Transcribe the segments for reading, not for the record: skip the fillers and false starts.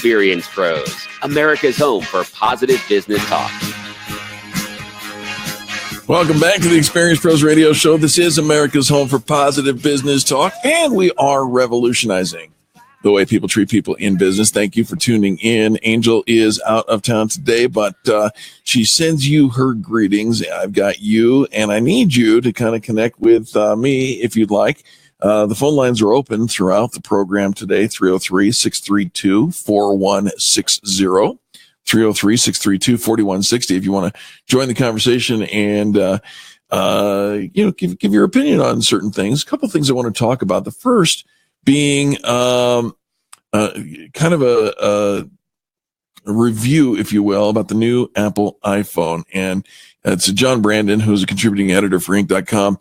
Experience Pros, America's home for positive business talk. Welcome back to the Experience Pros Radio Show. This is America's home for positive business talk, and we are revolutionizing the way people treat people in business. Thank you for tuning in. Angel is out of town today, but she sends you her greetings. I've got you, and I need you to kind of connect with me if you'd like. The phone lines are open throughout the program today, 303-632-4160. 303-632-4160 if you want to join the conversation and give your opinion on certain things. A couple of things I want to talk about. The first being kind of a review, if you will, about the new Apple iPhone. And it's John Brandon, who's a contributing editor for Inc.com,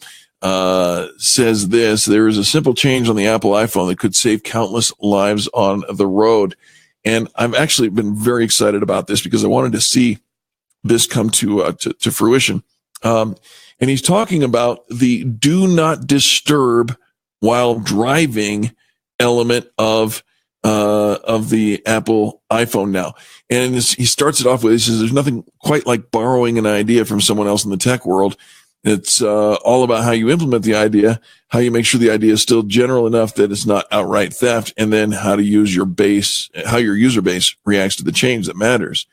says this: there is a simple change on the Apple iPhone that could save countless lives on the road. And I've actually been very excited about this because I wanted to see this come to fruition. And he's talking about the do not disturb while driving element of the Apple iPhone now. And he starts it off with, he says, there's nothing quite like borrowing an idea from someone else in the tech world. It's all about how you implement the idea, how you make sure the idea is still general enough that it's not outright theft, and then how to use your base, how your user base reacts to the change that matters.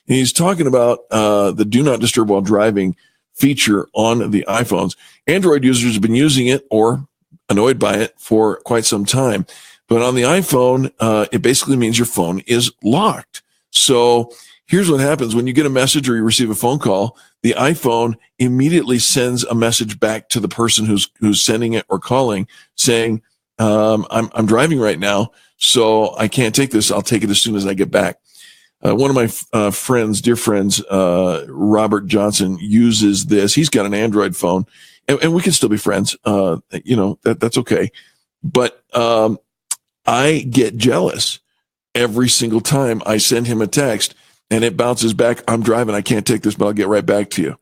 And he's talking about the do not disturb while driving feature on the iPhones. Android users have been using it or annoyed by it for quite some time. But on the iPhone, it basically means your phone is locked. So here's what happens when you get a message or you receive a phone call. The iPhone immediately sends a message back to the person who's sending it or calling, saying, I'm driving right now, so I can't take this. I'll take it as soon as I get back. One of my dear friends, Robert Johnson, uses this. He's got an Android phone, and we can still be friends. That's okay. But I get jealous every single time I send him a text and it bounces back, I'm driving, I can't take this, but I'll get right back to you.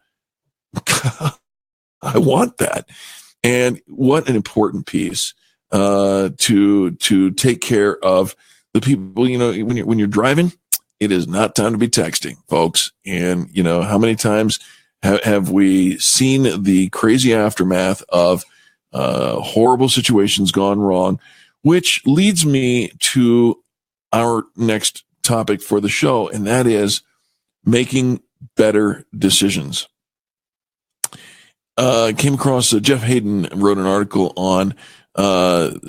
I want that. And what an important piece to take care of the people. When you're driving, it is not time to be texting, folks. And how many times have we seen the crazy aftermath of horrible situations gone wrong, which leads me to our next topic for the show, and that is making better decisions. Came across Jeff Hayden wrote an article on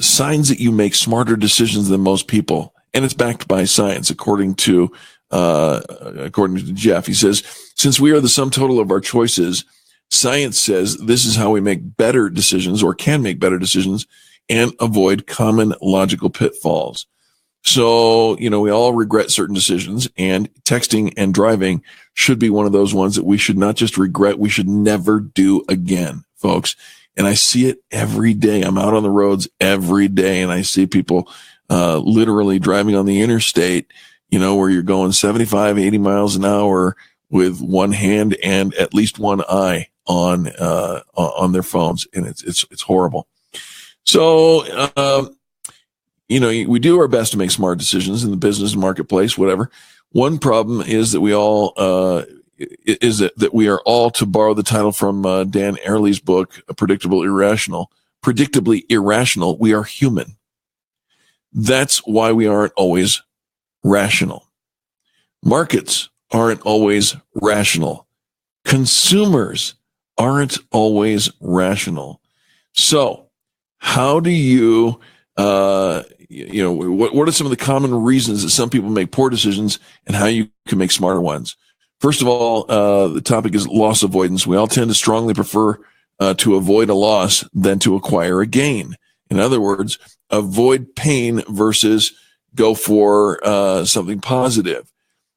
signs that you make smarter decisions than most people, and it's backed by science, according to Jeff. He says, since we are the sum total of our choices, science says this is how we make better decisions, or can make better decisions, and avoid common logical pitfalls. So, we all regret certain decisions, and texting and driving should be one of those ones that we should not just regret, we should never do again, folks. And I see it every day. I'm out on the roads every day, and I see people literally driving on the interstate, where you're going 75, 80 miles an hour with one hand and at least one eye on their phones. And it's horrible. So, we do our best to make smart decisions in the business marketplace, whatever. One problem is that we all, we are all, to borrow the title from Dan Ariely's book, Predictably Irrational, we are human. That's why we aren't always rational. Markets aren't always rational. Consumers aren't always rational. So how do you, what are some of the common reasons that some people make poor decisions and how you can make smarter ones? First of all, the topic is loss avoidance. We all tend to strongly prefer to avoid a loss than to acquire a gain. In other words, avoid pain versus go for something positive.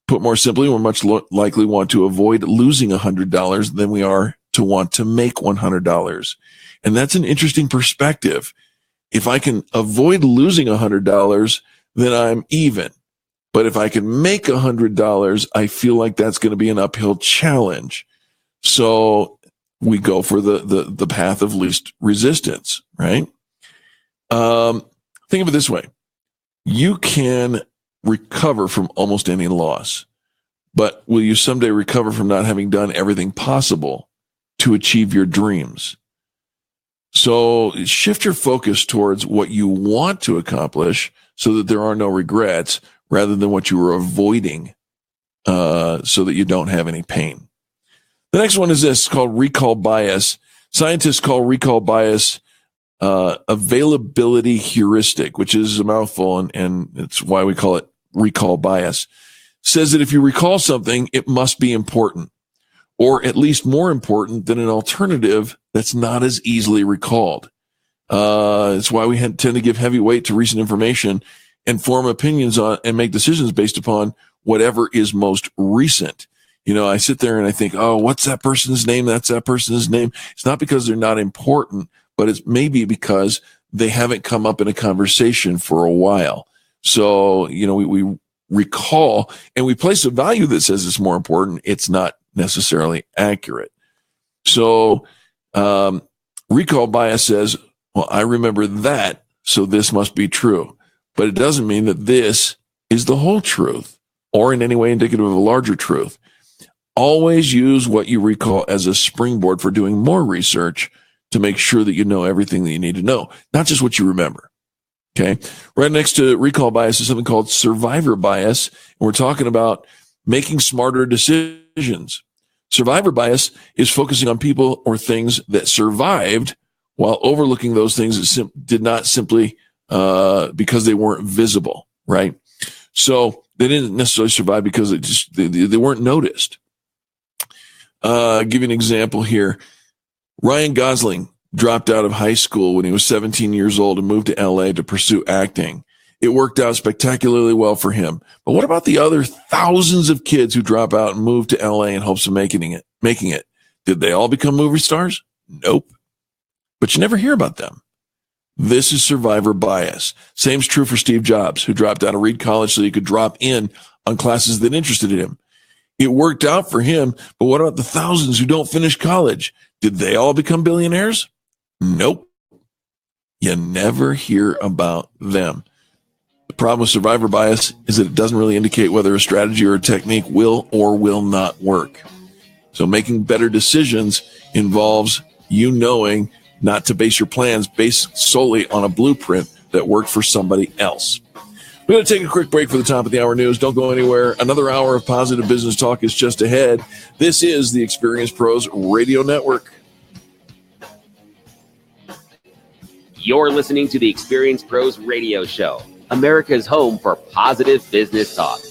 Put more simply, we're much likely want to avoid losing $100 than we are to want to make $100. And that's an interesting perspective. If I can avoid losing $100, then I'm even. But if I can make $100, I feel like that's going to be an uphill challenge. So we go for the path of least resistance, right? Think of it this way. You can recover from almost any loss. But will you someday recover from not having done everything possible to achieve your dreams? So shift your focus towards what you want to accomplish so that there are no regrets rather than what you were avoiding so that you don't have any pain. The next one is this, called recall bias. Scientists call recall bias availability heuristic, which is a mouthful, and it's why we call it recall bias. Says that if you recall something, it must be important, or at least more important than an alternative that's not as easily recalled. It's why we tend to give heavy weight to recent information and form opinions on and make decisions based upon whatever is most recent. You know, I sit there and I think, oh, what's that person's name? That's that person's name. It's not because they're not important, but it's maybe because they haven't come up in a conversation for a while. So, you know, we recall and we place a value that says it's more important. It's not necessarily accurate. So, recall bias says, well, I remember that, so this must be true. But it doesn't mean that this is the whole truth or in any way indicative of a larger truth. Always use what you recall as a springboard for doing more research to make sure that you know everything that you need to know, not just what you remember. Okay. Right next to recall bias is something called survivor bias. And we're talking about making smarter decisions. Survivor bias is focusing on people or things that survived while overlooking those things that did not simply because they weren't visible, right? So they didn't necessarily survive because they weren't noticed. Give you an example here. Ryan Gosling dropped out of high school when he was 17 years old and moved to LA to pursue acting. It worked out spectacularly well for him. But what about the other thousands of kids who drop out and move to LA in hopes of making it? Did they all become movie stars? Nope. But you never hear about them. This is survivor bias. Same's true for Steve Jobs, who dropped out of Reed College so he could drop in on classes that interested him. It worked out for him, but what about the thousands who don't finish college? Did they all become billionaires? Nope. You never hear about them. The problem with survivor bias is that it doesn't really indicate whether a strategy or a technique will or will not work. So making better decisions involves you knowing not to base your plans based solely on a blueprint that worked for somebody else. We're going to take a quick break for the top of the hour news. Don't go anywhere. Another hour of positive business talk is just ahead. This is the Experience Pros Radio Network. You're listening to the Experience Pros Radio Show, America's home for positive business talk.